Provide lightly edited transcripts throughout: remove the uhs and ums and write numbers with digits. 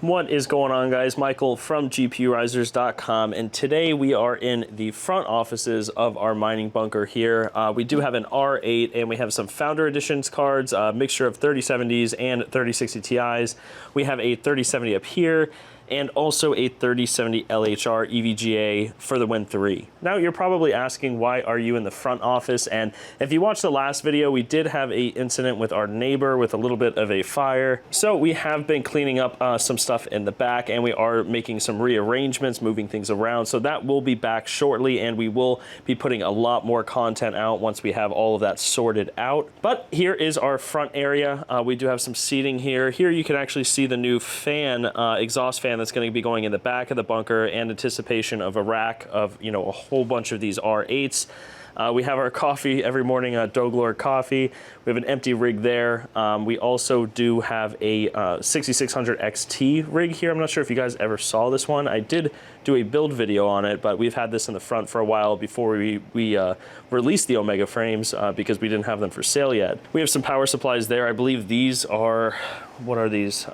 What is going on, guys? Michael from GPURisers.com, and today we are in the front offices of our mining bunker here. We do have an R8 and we have some Founder Editions cards, a mixture of 3070s and 3060 Ti's. We have a 3070 up here and also a 3070 LHR EVGA for the Win 3. Now you're probably asking, why are you in the front office? And if you watched the last video, we did have an incident with our neighbor with a little bit of a fire. So we have been cleaning up some stuff in the back, and we are making some rearrangements, moving things around. So that will be back shortly, and we will be putting a lot more content out once we have all of that sorted out. But here is our front area. We do have some seating here. Here you can actually see the new fan, exhaust fan that's going to be going in the back of the bunker, and anticipation of a rack of, you know, a whole bunch of these R8s. We have our coffee every morning, Doglor coffee. We have an empty rig there. We also do have a 6600 XT rig here. I'm not sure if you guys ever saw this one. I did do a build video on it, but we've had this in the front for a while before we released the Omega frames because we didn't have them for sale yet. We have some power supplies there. I believe these are, what are these?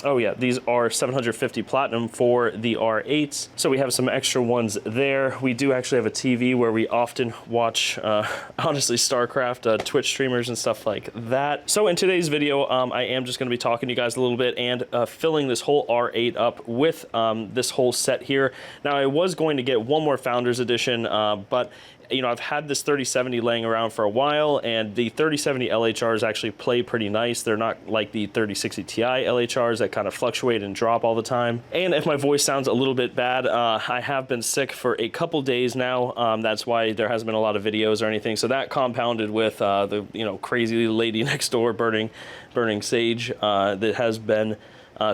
Oh yeah, these are 750 platinum for the R8s. So we have some extra ones there. We do actually have a TV where we often watch, honestly, StarCraft, Twitch streamers and stuff like that. So in today's video, I am just gonna be talking to you guys a little bit and filling this whole R8 up with this whole set here. Now I was going to get one more Founders Edition, but you know, I've had this 3070 laying around for a while, and the 3070 LHRs actually play pretty nice. They're not like the 3060 Ti LHRs that kind of fluctuate and drop all the time. And if my voice sounds a little bit bad, I have been sick for a couple days now. That's why there hasn't been a lot of videos or anything. So that compounded with the, you know, crazy lady next door burning sage that has been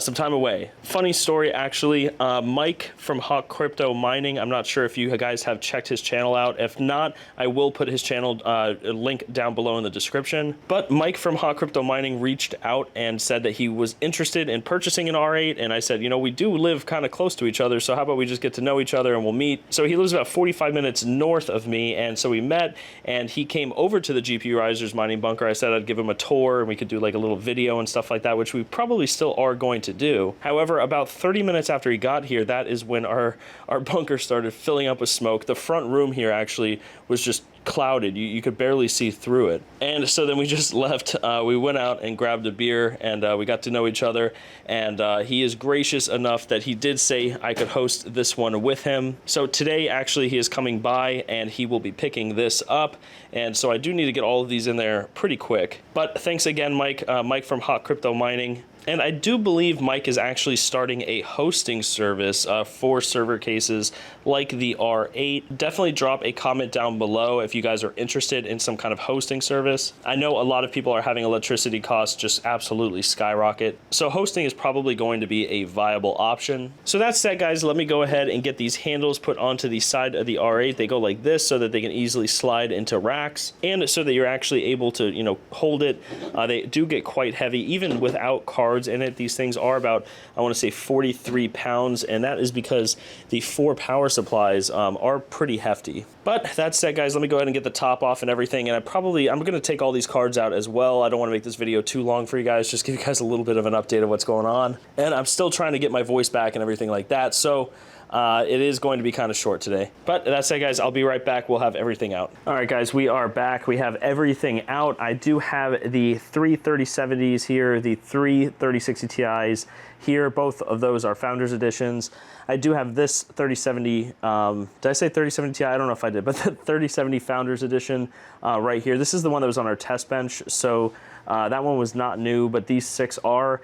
some time away. Funny story, actually. Mike from Hawk Crypto Mining, I'm not sure if you guys have checked his channel out. If not, I will put his channel link down below in the description. But Mike from Hawk Crypto Mining reached out and said that he was interested in purchasing an R8, and I said, you know, we do live kind of close to each other, so how about we just get to know each other and we'll meet. So he lives about 45 minutes north of me, and so we met, and he came over to the GPURisers mining bunker. I said I'd give him a tour and we could do like a little video and stuff like that, which we probably still are going to do. However, about 30 minutes after he got here, that is when our bunker started filling up with smoke. The front room here actually was just clouded. You could barely see through it. And so then we just left. We went out and grabbed a beer, and we got to know each other. And he is gracious enough that he did say I could host this one with him. So today, actually, he is coming by and he will be picking this up. And so I do need to get all of these in there pretty quick. But thanks again, Mike. Mike from Hawk Crypto Mining. And I do believe Mike is actually starting a hosting service for server cases like the R8. Definitely drop a comment down below if you guys are interested in some kind of hosting service. I know a lot of people are having electricity costs just absolutely skyrocket, so hosting is probably going to be a viable option. So that said, guys, let me go ahead and get these handles put onto the side of the R8. They go like this so that they can easily slide into racks, and so that you're actually able to, you know, hold it. They do get quite heavy even without cards in it. These things are about, I want to say, 43 pounds, and that is because the 4 power supplies are pretty hefty. But that said, guys, let me go ahead and get the top off and everything, and I'm going to take all these cards out as well. I don't want to make this video too long for you guys, just give you guys a little bit of an update of what's going on. And I'm still trying to get my voice back and everything like that, so it is going to be kind of short today. But that said, guys, I'll be right back. We'll have everything out. All right, guys, we are back. We have everything out. I do have the 3 3070s here, the 3 3060 Ti's here. Both of those are Founders Editions. I do have this 3070, did I say 3070 Ti? I don't know if I did, but the 3070 Founders Edition right here. This is the one that was on our test bench, so that one was not new, but these 6 are.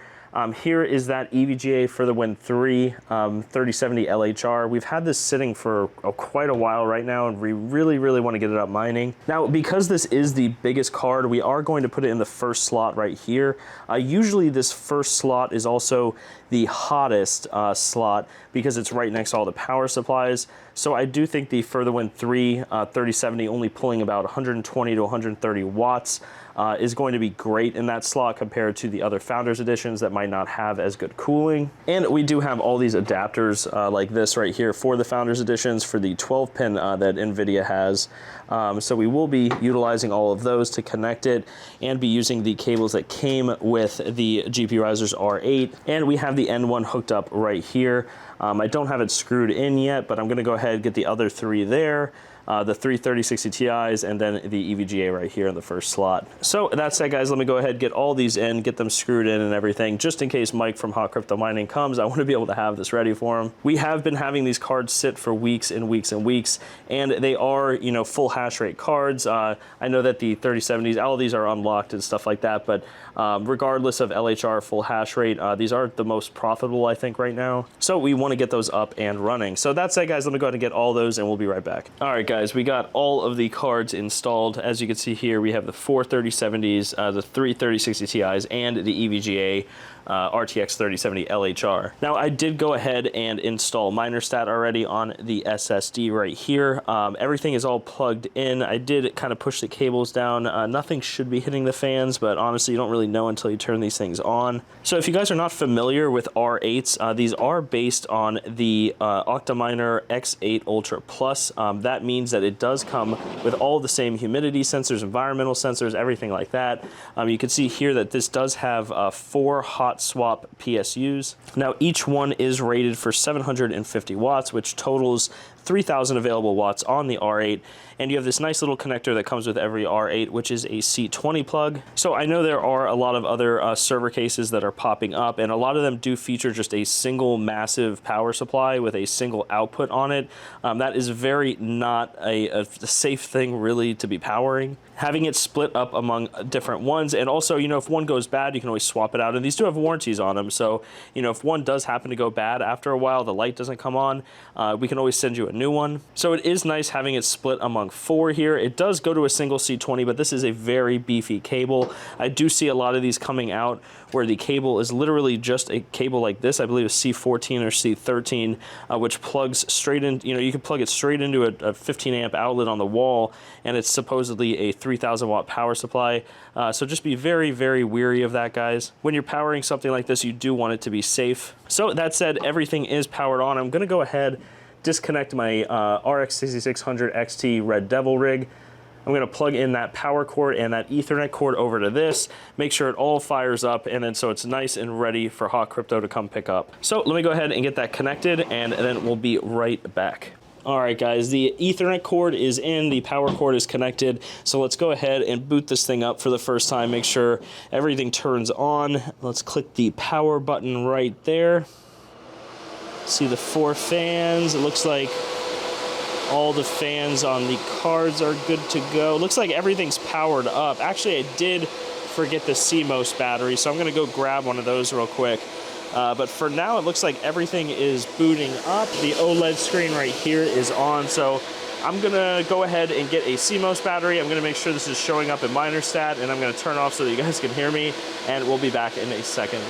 Here is that EVGA for the Win 3 3070 LHR. We've had this sitting for quite a while right now, and we really want to get it up mining. Now, because this is the biggest card, we are going to put it in the first slot right here. Usually this first slot is also the hottest slot because it's right next to all the power supplies. So I do think the For the Win 3 3070 only pulling about 120 to 130 watts is going to be great in that slot compared to the other Founders Editions that might not have as good cooling. And we do have all these adapters like this right here for the Founders Editions for the 12-pin that NVIDIA has. So we will be utilizing all of those to connect it and be using the cables that came with the GPURisers R8. And we have the the end one hooked up right here. I don't have it screwed in yet, but I'm gonna go ahead and get the other 3 there. The 3 3060 Ti's, and then the EVGA right here in the first slot. So that said, guys, let me go ahead and get all these in, get them screwed in and everything, just in case Mike from Hot Crypto Mining comes. I want to be able to have this ready for him. We have been having these cards sit for weeks and weeks and weeks, and they are, you know, full hash rate cards. I know that the 3070s, all of these are unlocked and stuff like that, but regardless of LHR full hash rate, these are the most profitable, I think, right now. So we want to get those up and running. So that said, guys, let me go ahead and get all those, and we'll be right back. All right, guys, we got all of the cards installed. As you can see here, we have the 4 3070s, the 3 3060 Ti's, and the EVGA RTX 3070 LHR. Now, I did go ahead and install MinerStat already on the SSD right here. Everything is all plugged in. I did kind of push the cables down. Nothing should be hitting the fans, but honestly, you don't really know until you turn these things on. So if you guys are not familiar with R8s, these are based on the Octominer X8 Ultra Plus. That means that it does come with all the same humidity sensors, environmental sensors, everything like that. You can see here that this does have 4 hot swap PSUs. Now, each one is rated for 750 watts, which totals 3,000 available watts on the R8, and you have this nice little connector that comes with every R8, which is a C20 plug. So I know there are a lot of other server cases that are popping up, and a lot of them do feature just a single massive power supply with a single output on it. That is very not a safe thing really to be powering. Having it split up among different ones, and also, you know, if one goes bad, you can always swap it out, and these do have warranties on them, so, you know, if one does happen to go bad after a while, the light doesn't come on, we can always send you a new one. So it is nice having it split among 4 here. It does go to a single C20, but this is a very beefy cable. I do see a lot of these coming out where the cable is literally just a cable like this. I believe it's C14 or C13, which plugs straight in. You know, you can plug it straight into a 15 amp outlet on the wall, and it's supposedly a 3,000 watt power supply. So just be very, very wary of that, guys. When you're powering something like this, you do want it to be safe. So that said, everything is powered on. I'm gonna go ahead, disconnect my RX 6600 XT Red Devil rig. I'm gonna plug in that power cord and that Ethernet cord over to this, make sure it all fires up, and then so it's nice and ready for Hot Crypto to come pick up. So let me go ahead and get that connected, and then we'll be right back. All right, guys, the Ethernet cord is in, the power cord is connected, so let's go ahead and boot this thing up for the first time, make sure everything turns on. Let's click the power button right there. See the 4 fans. It looks like all the fans on the cards are good to go. Looks like everything's powered up. Actually, I did forget the CMOS battery, so I'm gonna go grab one of those real quick. But for now, it looks like everything is booting up. The OLED screen right here is on, so I'm gonna go ahead and get a CMOS battery. I'm gonna make sure this is showing up in MinerStat, and I'm gonna turn off so that you guys can hear me, and we'll be back in a second.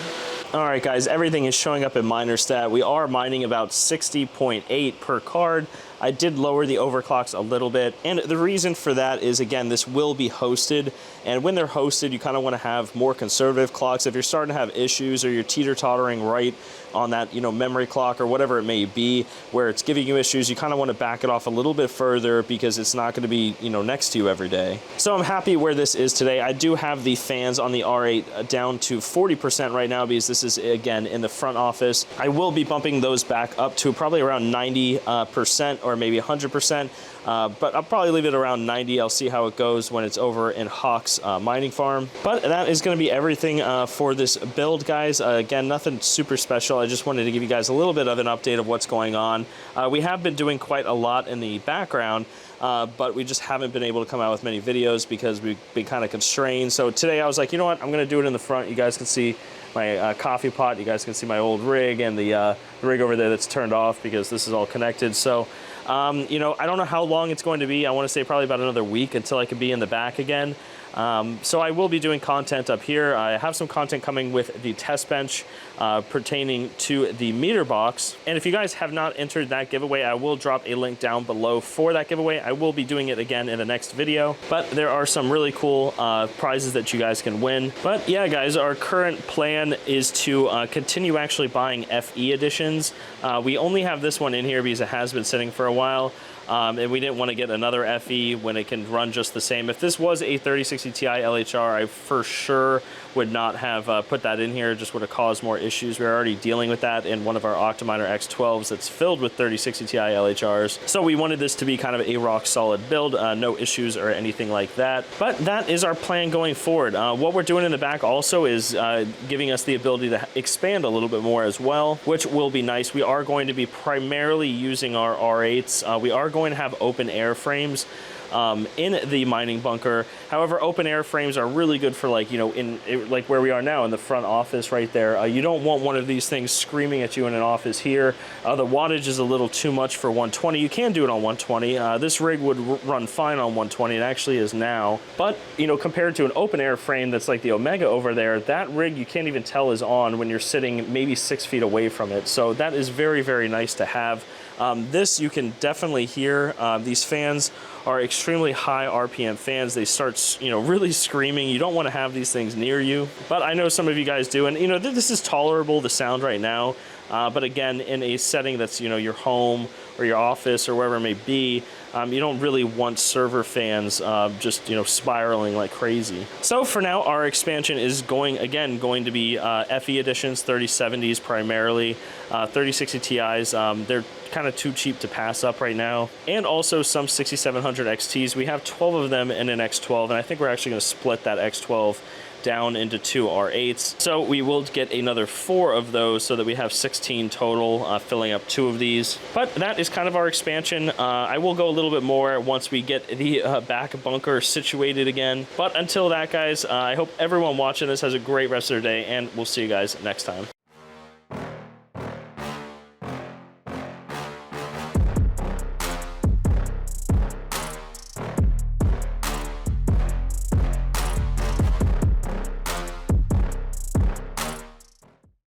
All right, guys, everything is showing up in MinerStat. We are mining about 60.8 per card. I did lower the overclocks a little bit, and the reason for that is, again, this will be hosted, and when they're hosted, you kind of want to have more conservative clocks. If you're starting to have issues or you're teeter-tottering right on that, you know, memory clock or whatever it may be, where it's giving you issues, you kind of want to back it off a little bit further because it's not going to be, you know, next to you every day. So I'm happy where this is today. I do have the fans on the R8 down to 40% right now because this is, again, in the front office. I will be bumping those back up to probably around 90% or maybe 100%, but I'll probably leave it around 90. I'll see how it goes when it's over in Hawk's mining farm. But that is going to be everything for this build, guys. Again, nothing super special. I just wanted to give you guys a little bit of an update of what's going on. We have been doing quite a lot in the background, but we just haven't been able to come out with many videos because we've been kind of constrained. So today I was like, you know what, I'm going to do it in the front. You guys can see my coffee pot. You guys can see my old rig and the rig over there that's turned off because this is all connected. So, you know, I don't know how long it's going to be. I want to say probably about another week until I can be in the back again. So I will be doing content up here. I have some content coming with the test bench pertaining to the TheMeterBox. And if you guys have not entered that giveaway, I will drop a link down below for that giveaway. I will be doing it again in the next video, but there are some really cool prizes that you guys can win. But yeah, guys, our current plan is to continue actually buying FE editions. We only have this one in here because it has been sitting for a while. And we didn't want to get another FE when it can run just the same. If this was a 3060 Ti LHR, I for sure would not have put that in here. It just would have caused more issues. We're already dealing with that in one of our Octominer X12s that's filled with 3060 Ti LHRs. So we wanted this to be kind of a rock solid build, no issues or anything like that. But that is our plan going forward. What we're doing in the back also is giving us the ability to expand a little bit more as well, which will be nice. We are going to be primarily using our R8s. We are going to have open air frames in the mining bunker. However, open air frames are really good for, like, you know, like where we are now in the front office right there. You don't want one of these things screaming at you in an office here. The wattage is a little too much for 120. You can do it on 120. This rig would run fine on 120. It actually is now. But, you know, compared to an open air frame that's like the Omega over there, that rig you can't even tell is on when you're sitting maybe 6 feet away from it. So that is very, very nice to have. This you can definitely hear. These fans are extremely high RPM fans. They start, you know, really screaming. You don't want to have these things near you, but I know some of you guys do, and you know, this is tolerable, the sound right now. But again, in a setting that's, you know, your home or your office or wherever it may be, you don't really want server fans just, you know, spiraling like crazy. So for now, our expansion is going to be FE editions, 3070s primarily, 3060 Ti's. They're kind of too cheap to pass up right now, and also some 6700 XTs. We have 12 of them in an X12, and I think we're actually going to split that X12 down into 2 R8s. So we will get another 4 of those so that we have 16 total, filling up 2 of these. But that is kind of our expansion. I will go a little bit more once we get the back bunker situated again. But until that, guys, I hope everyone watching this has a great rest of their day, and we'll see you guys next time.